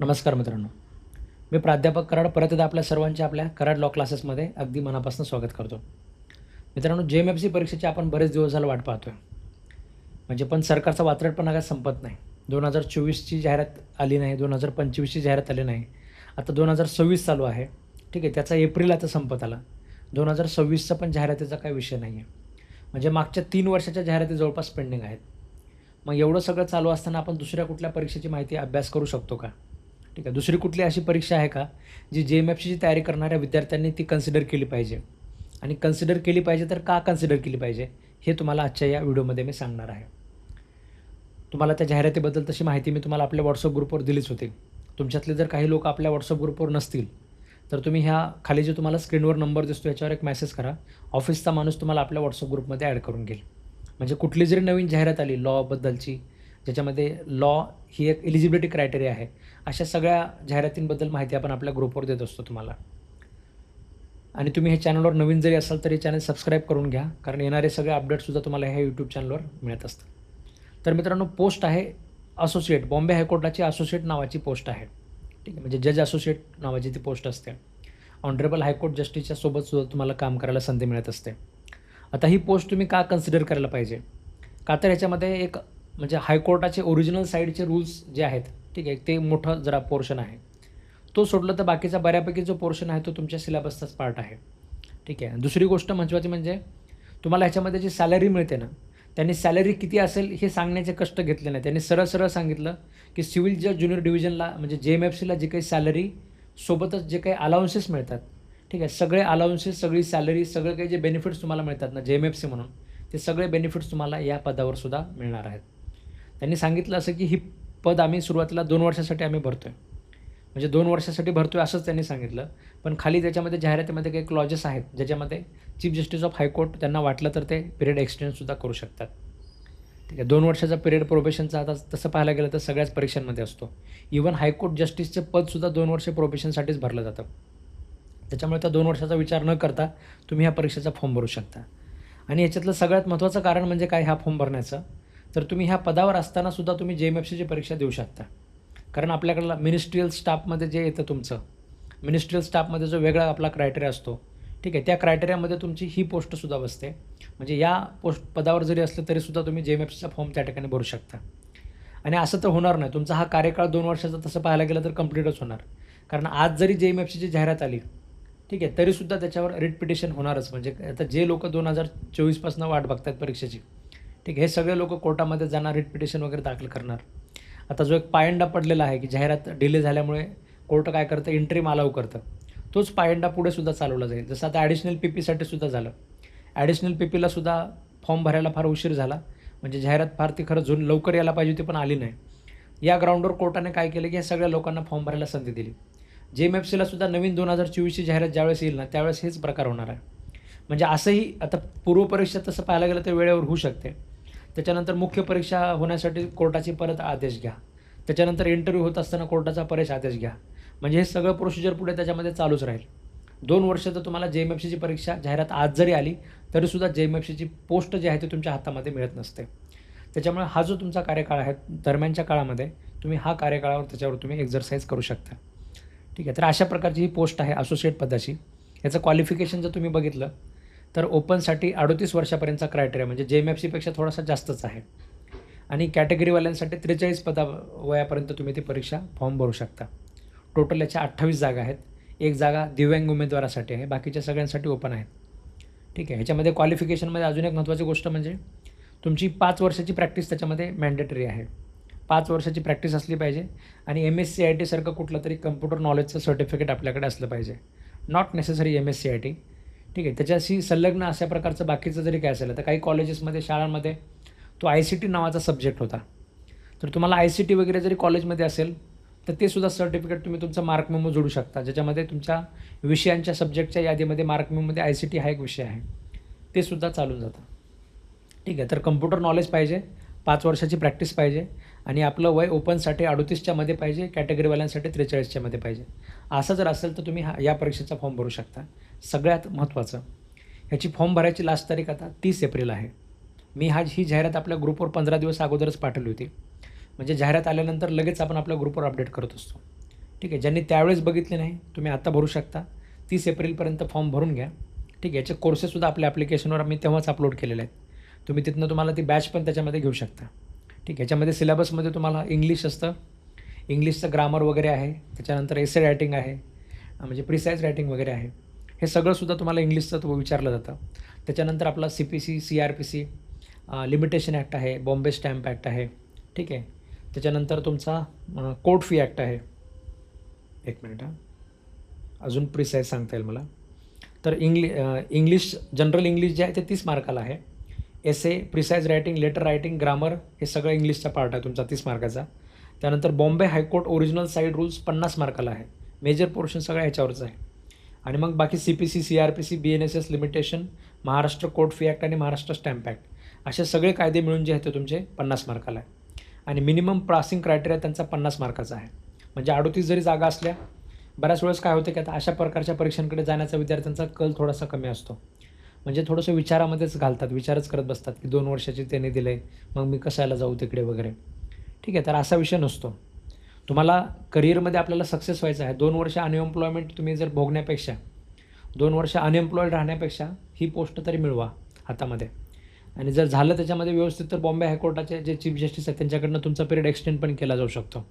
नमस्कार मित्रांनो, मी प्राध्यापक कराड परत एकदा आपल्या सर्वांच्या आपल्या कराड लॉ क्लासेसमध्ये अगदी मनापासून स्वागत करतो. मित्रांनो, JMFC परीक्षेची आपण बरेच दिवस झालं वाट पाहतोय. म्हणजे पण सरकारचा वात्रटपणा काय संपत नाही. 2024ची जाहिरात आली नाही, 2025ची जाहिरात आली नाही. आता 2026 चालू आहे. ठीक आहे, त्याचा एप्रिल आता संपत आला. 2026चा पण जाहिरातीचा काही विषय नाही आहे. म्हणजे मागच्या 3 वर्षाच्या जाहिराती जवळपास पेंडिंग आहेत. मग एवढं सगळं चालू असताना आपण दुसऱ्या कुठल्या परीक्षेची माहिती अभ्यास करू शकतो का? ठीक आहे, दुसरी कुठली अशी परीक्षा आहे का जी JMFCची तयारी करणाऱ्या विद्यार्थ्यांनी ती कन्सिडर केली पाहिजे? आणि कन्सिडर केली पाहिजे तर का कन्सिडर केली पाहिजे हे तुम्हाला आजच्या या व्हिडिओमध्ये मी सांगणार आहे. तुम्हाला त्या जाहिरातीबद्दल तशी माहिती मी तुम्हाला आपल्या व्हॉट्सअप ग्रुपवर दिलीच होती. तुमच्यातले जर काही लोक आपल्या व्हॉट्सअप ग्रुपवर नसतील तर तुम्ही ह्या खाली जो तुम्हाला स्क्रीनवर नंबर दिसतो याच्यावर एक मेसेज करा. ऑफिसचा माणूस तुम्हाला आपल्या व्हॉट्सअप ग्रुपमध्ये ॲड करून घेईल. म्हणजे कुठली जरी नवीन जाहिरात आली लॉबद्दलची, ज्याच्यामध्ये लॉ ही एक एलिजिबिलिटी क्रायटेरिया आहे, अशा सगळ्या जाहिरातींबद्दल माहिती आपण आपल्या ग्रुपवर देत असतो तुम्हाला. आणि तुम्ही हे चॅनलवर नवीन जरी असाल तर हे चॅनल सबस्क्राईब करून घ्या, कारण येणारे सगळे अपडेट्ससुद्धा तुम्हाला ह्या यूट्यूब चॅनलवर मिळत असतात. तर मित्रांनो, पोस्ट आहे असोसिएट, बॉम्बे हायकोर्टाची असोसिएट नावाची पोस्ट आहे. ठीक आहे, म्हणजे जज असोसिएट नावाची ती पोस्ट असते. ऑनरेबल हायकोर्ट जस्टिसच्या सोबत सुद्धा तुम्हाला काम करायला संधी मिळत असते. आता ही पोस्ट तुम्ही का कन्सिडर करायला पाहिजे? का तर ह्याच्यामध्ये एक म्हणजे हायकोर्टाचे ओरिजिनल साईडचे रूल्स जे आहेत, ठीक आहे, ते मोठं जरा पोर्शन आहे. तो सोडलं तर बाकीचा बऱ्यापैकी जो पोर्शन आहे तो तुमच्या सिलेबसचाच पार्ट आहे. ठीक आहे. दुसरी गोष्ट महत्त्वाची म्हणजे तुम्हाला ह्याच्यामध्ये जी सॅलरी मिळते ना, त्यांनी सॅलरी किती असेल हे सांगण्याचे कष्ट घेतले नाही. त्यांनी सरळ सरळ सांगितलं की सिव्हिल जज ज्युनियर डिव्हिजनला म्हणजे JMFCला जी काही सॅलरी सोबतच जे काही अलाउन्सेस मिळतात, ठीक आहे, सगळे अलाउन्सेस, सगळी सॅलरी, सगळे काही जे बेनिफिट्स तुम्हाला मिळतात ना JMFC म्हणून, ते सगळे बेनिफिट्स तुम्हाला या पदावर सुद्धा मिळणार आहेत. त्यांनी सांगितलं असं की ही पद आम्ही सुरुवातीला 2 वर्षासाठी आम्ही भरतो आहे. म्हणजे 2 वर्षासाठी भरतो आहे असंच त्यांनी सांगितलं. पण खाली त्याच्यामध्ये जाहिरातीमध्ये काही क्लॉजेस आहेत, ज्याच्यामध्ये चीफ जस्टिस ऑफ हायकोर्ट त्यांना वाटलं तर ते पिरियड एक्सटेंडसुद्धा करू शकतात. ठीक आहे, 2 वर्षाचा पिरियड प्रोबेशनचा आता तसं पाहायला गेलं तर सगळ्याच परीक्षांमध्ये असतो. इव्हन हायकोर्ट जस्टिसचं पदसुद्धा 2 वर्ष प्रोबेशनसाठीच भरलं जातं. त्याच्यामुळे त्या 2 वर्षाचा विचार न करता तुम्ही ह्या परीक्षेचा फॉर्म भरू शकता. आणि याच्यातलं सगळ्यात महत्त्वाचं कारण म्हणजे काय ह्या फॉर्म भरण्याचं? तर तुम्ही ह्या पदावर असतानासुद्धा तुम्ही JMFCची परीक्षा देऊ शकता. कारण आपल्याकडला मिनिस्ट्रियल स्टाफमध्ये जे येतं तुमचं, मिनिस्ट्रियल स्टाफमध्ये जो वेगळा आपला क्रायटेरिया असतो, ठीक आहे, त्या क्रायटेरियामध्ये तुमची ही पोस्टसुद्धा बसते. म्हणजे या पदावर जरी असलं तरीसुद्धा तुम्ही JMFCचा फॉर्म त्या ठिकाणी भरू शकता. आणि असं तर होणार नाही, तुमचा हा कार्यकाळ 2 वर्षाचा तसं पाहायला गेलं तर कंप्लीटच होणार. कारण आज जरी JMFCची जाहिरात आली, ठीक आहे, तरीसुद्धा त्याच्यावर रिट पिटिशन होणारच. म्हणजे आता जे लोक 2024पासून वाट बघतात परीक्षेची, ठीक आहे, हे सगळे लोक कोर्टामध्ये जाणार, रिट पिटिशन वगैरे दाखल करणार. आता जो एक पायंडा पडलेला आहे की जाहिरात डिले झाल्यामुळे कोर्ट काय करतं, इंटरिम अलाउ करतं, तोच पायंडा पुढे सुद्धा चालवला जाईल. जसं आता ॲडिशनल PP सुद्धा झालं. ॲडिशनल PPला सुद्धा फॉर्म भरायला फार उशीर झाला. म्हणजे जाहिरात फार ती खरं लवकर यायला पाहिजे होती पण आली नाही. या ग्राउंडवर कोर्टाने काय केलं की या सगळ्या लोकांना फॉर्म भरायला संधी दिली. JMFCला सुद्धा नवीन 2024ची जाहिरात ज्यावेळेस येईल ना, त्यावेळेस हेच प्रकार होणार आहे. म्हणजे असंही आता पूर्वपरीक्षा तसं पाहायला गेलं तर वेळेवर होऊ शकते. त्याच्यानंतर मुख्य परीक्षा होण्यासाठी कोर्टाची परत आदेश घ्या. त्याच्यानंतर इंटरव्ह्यू होत असताना कोर्टाचा परत आदेश घ्या. म्हणजे हे सगळं प्रोसिजर पुढे त्याच्यामध्ये चालूच राहील. 2 वर्ष तर तुम्हाला JMFCची परीक्षा जाहिरात आज जरी आली तरीसुद्धा JMFCची पोस्ट जी आहे ती तुमच्या हातामध्ये मिळत नसते. त्याच्यामुळे हा जो तुमचा कार्यकाळ आहे, दरम्यानच्या काळामध्ये तुम्ही हा कार्यकाळावर त्याच्यावर तुम्ही एक्झरसाईज करू शकता. ठीक आहे, तर अशा प्रकारची ही पोस्ट आहे असोसिएट पदाची. याचं क्वालिफिकेशन जर तुम्ही बघितलं तर ओपनसाठी 38 वर्षापर्यंतचा क्रायटेरिया म्हणजे JMFCपेक्षा थोडासा जास्तच आहे. आणि कॅटेगरीवाल्यांसाठी 43 वयापर्यंत तुम्ही ती परीक्षा फॉर्म भरू शकता. टोटल याच्या 28 जागा आहेत. 1 जागा दिव्यांग उमेदवारासाठी आहे, बाकीच्या सगळ्यांसाठी ओपन आहेत. ठीक आहे, ह्याच्यामध्ये क्वालिफिकेशनमध्ये अजून एक महत्त्वाची गोष्ट म्हणजे तुमची 5 वर्षाची प्रॅक्टिस त्याच्यामध्ये मॅन्डेटरी आहे. 5 वर्षाची प्रॅक्टिस असली पाहिजे आणि MSCIT सारखं कुठलं तरी कम्प्युटर नॉलेजचं सर्टिफिकेट आपल्याकडे असलं पाहिजे. Not necessary MSCIT. ठीक आहे, त्याच्याशी संलग्न अशा प्रकारचं बाकीचं जरी काय असेल तर काही कॉलेजेसमध्ये, शाळांमध्ये तो ICT नावाचा सब्जेक्ट होता. तर तुम्हाला ICT वगैरे जरी कॉलेजमध्ये असेल तर ते सुद्धा सर्टिफिकेट तुम्ही तुमचा मार्क मेमो जोडू शकता, ज्याच्यामध्ये तुमच्या विषयांच्या सब्जेक्टच्या यादीमध्ये मार्क मेमोमध्ये ICT हा एक विषय आहे, ते सुद्धा चालून जातं. ठीक आहे, तर कम्प्युटर नॉलेज पाहिजे, 5 वर्षाची प्रॅक्टिस पाहिजे आणि आपलं वय ओपनसाठी 38च्या मध्ये पाहिजे, कॅटेगरीवाल्यांसाठी 43च्या मध्ये पाहिजे. असं जर असेल तर तुम्ही या परीक्षेचा फॉर्म भरू शकता. सगळ्यात महत्त्वाचं, ह्याची फॉर्म भरायची लास्ट तारीख आता 30 एप्रिल आहे. मी ही जाहिरात आपल्या ग्रुपवर 15 दिवस अगोदरच पाठवली होती. म्हणजे जाहिरात आल्यानंतर लगेच आपण आपल्या ग्रुपवर अपडेट करत असतो. ठीक आहे. ज्यांनी त्यावेळेस बघितले नाही तुम्ही आता भरू शकता. 30 एप्रिलपर्यंत फॉर्म भरून घ्या. ठीक आहे. याचे कोर्सेससुद्धा आपल्या ॲप्लिकेशनवर आम्ही तेव्हाच अपलोड केलेले आहेत. तुम्ही तिथनं तुम्हाला ती बॅच पण त्याच्यामध्ये घेऊ शकता. ठीक आहे. याच्यामध्ये सिलेबसमध्ये तुम्हाला इंग्लिश असतं, इंग्लिशचं ग्रामर वगैरे आहे, त्याच्यानंतर एसे रायटिंग आहे, म्हणजे प्रिसाईज रायटिंग वगैरे आहे. हे सगळंसुद्धा तुम्हाला इंग्लिशचं विचारलं जातं. त्याच्यानंतर आपला CPC, CRPC, लिमिटेशन ॲक्ट आहे, बॉम्बे स्टॅम्प ॲक्ट आहे. ठीक आहे. त्याच्यानंतर तुमचा कोर्ट फी ॲक्ट आहे. एक मिनिट अजून प्रिसाईज सांगता येईल मला. तर इंग्लिश जनरल इंग्लिश जे आहे ते 30 मार्काला आहे. Essay, precis writing, letter writing, grammar हे सगळं इंग्लिशचा पार्ट आहे तुमचा 30 मार्काचा. त्यानंतर Bombay high court original side rules 50 मार्काला आहे. मेजर पोर्शन सगळं ह्याच्यावरचं आहे. आणि मग बाकी CPC, CRPC, BNSS limitation, Maharashtra court fee act आणि महाराष्ट्र स्टॅम्प ॲक्ट असे सगळे कायदे मिळून जे आहेत ते तुमचे 50 मार्काला आहे. आणि मिनिमम पासिंग क्रायटेरिया त्यांचा 50 मार्काचा आहे. म्हणजे 38 जरी जागा असल्या, बऱ्याच वेळेस काय होतं की आता अशा प्रकारच्या परीक्षांकडे जाण्याचा विद्यार्थ्यांचा कल थोडासा कमी असतो. म्हणजे थोडंसं विचारामध्येच घालतात, विचारच करत बसतात की 2 वर्षाची त्यांनी दिलं आहे, मग मी कशाला जाऊ तिकडे वगैरे. ठीक आहे. तर असा विषय नसतो. तुम्हाला करिअरमध्ये आपल्याला सक्सेस व्हायचं आहे. 2 वर्ष अनएम्प्लॉयमेंट तुम्ही जर भोगण्यापेक्षा, 2 वर्ष अनएम्प्लॉईड राहण्यापेक्षा ही पोस्ट तरी मिळवा हातामध्ये. आणि जर झालं त्याच्यामध्ये व्यवस्थित तर बॉम्बे हायकोर्टाचे जे चीफ जस्टिस आहेत त्यांच्याकडनं तुमचा पिरियड एक्सटेंड पण केला जाऊ शकतो.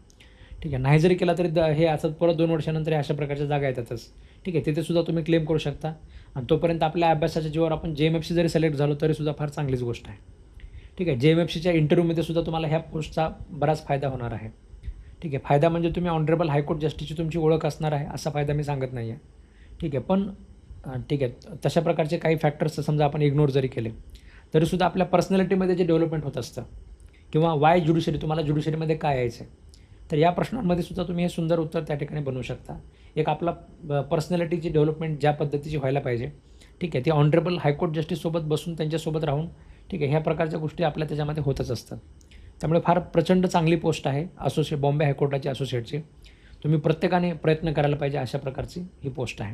ठीक आहे. नाही जरी केला तरी हे असं परत 2 वर्षानंतर अशा प्रकारच्या जागा येतातच. ठीक आहे. तिथेसुद्धा तुम्ही क्लेम करू शकता. आणि तोपर्यंत आपल्या अभ्यासाच्या जीवावर आपण JMFC जरी सिलेक्ट झालो तरीसुद्धा फार चांगलीच गोष्ट आहे. ठीक आहे. JMFCच्या इंटरव्ह्यूमध्ये सुद्धा तुम्हाला ह्या पोस्टचा बराच फायदा होणार आहे. ठीक आहे. फायदा म्हणजे तुम्ही ऑनरेबल हायकोर्ट जस्टिसची तुमची ओळख असणार आहे असा फायदा मी सांगत नाही आहे. ठीक आहे. पण ठीक आहे, तशा प्रकारचे काही फॅक्टर्स समजा आपण इग्नोर जरी केले तरीसुद्धा आपल्या पर्सनॅलिटीमध्ये जे डेव्हलपमेंट होत असतं किंवा वाय ज्युडिशरी, तुम्हाला ज्युडिशरीमध्ये काय यायचं आहे, तर या प्रश्नांमध्ये सुद्धा तुम्ही हे सुंदर उत्तर त्या ठिकाणी बनवू शकता. एक आपला पर्सनॅलिटीची डेव्हलपमेंट ज्या पद्धतीची व्हायला पाहिजे, ठीक आहे, ती ऑनरेबल हायकोर्ट जस्टिससोबत बसून त्यांच्यासोबत राहून, ठीक आहे, ह्या प्रकारच्या गोष्टी आपल्या त्याच्यामध्ये होतच असतात. त्यामुळे फार प्रचंड चांगली पोस्ट आहे बॉम्बे हायकोर्टाची असोसिएटची. तुम्ही प्रत्येकाने प्रयत्न करायला पाहिजे, अशा प्रकारची ही पोस्ट आहे.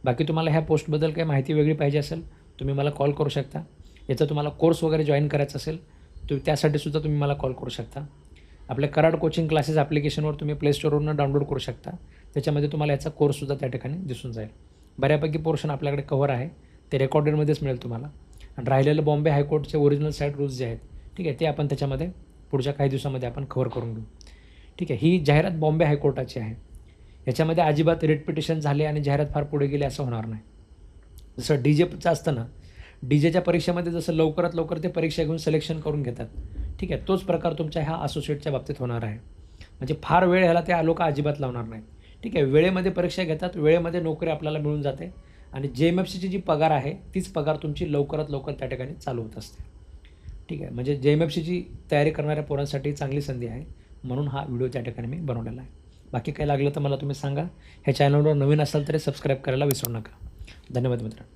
बाकी तुम्हाला ह्या पोस्टबद्दल काही माहिती वेगळी पाहिजे असेल तुम्ही मला कॉल करू शकता. याचा तुम्हाला कोर्स वगैरे जॉईन करायचा असेल तर त्यासाठीसुद्धा तुम्ही मला कॉल करू शकता. आपल्या कराड कोचिंग क्लासेस ॲप्लिकेशनवर तुम्ही प्ले स्टोरवरून डाउनलोड करू शकता. त्याच्यामध्ये तुम्हाला याचा कोर्ससुद्धा त्या ठिकाणी दिसून जाईल. बऱ्यापैकी पोर्शन आपल्याकडे कव्हर आहे, ते रेकॉर्डेडमध्येच मिळेल तुम्हाला. आणि राहिलेलं बॉम्बे हायकोर्टचे ओरिजिनल साईड रूल्स जे आहेत, ठीक आहे, ते आपण त्याच्यामध्ये पुढच्या काही दिवसामध्ये आपण कव्हर करून घेऊ. ठीक आहे. ही जाहिरात बॉम्बे हायकोर्टाची आहे. याच्यामध्ये अजिबात रिट पिटिशन झाले आणि जाहिरात फार पुढे गेली असं होणार नाही. जसं DJचं असतं ना, DJच्या परीक्षेमध्ये जसं लवकरात लवकर ते परीक्षा घेऊन सिलेक्शन करून घेतात, ठीक आहे, तोच प्रकार तुमच्या ह्या असोसिएटच्या बाबतीत होणार आहे. म्हणजे फार वेळ ह्याला ते लोक अजिबात लावणार नाही. ठीक आहे. वेळेमध्ये परीक्षा घेतात, वेळेमध्ये नोकरी आपल्याला मिळून जाते आणि JMFCची जी पगार आहे तीच पगार तुमची लवकरात लवकर त्या ठिकाणी चालू होत असते. ठीक आहे. म्हणजे JMFCची तयारी करणाऱ्या पोरांसाठी चांगली संधी आहे, म्हणून हा व्हिडिओ त्या ठिकाणी मी बनवलेला आहे. बाकी काही लागलं तर मला तुम्ही सांगा. ह्या चॅनलवर नवीन असाल तरी सबस्क्राईब करायला विसरू नका. धन्यवाद मित्रांनो.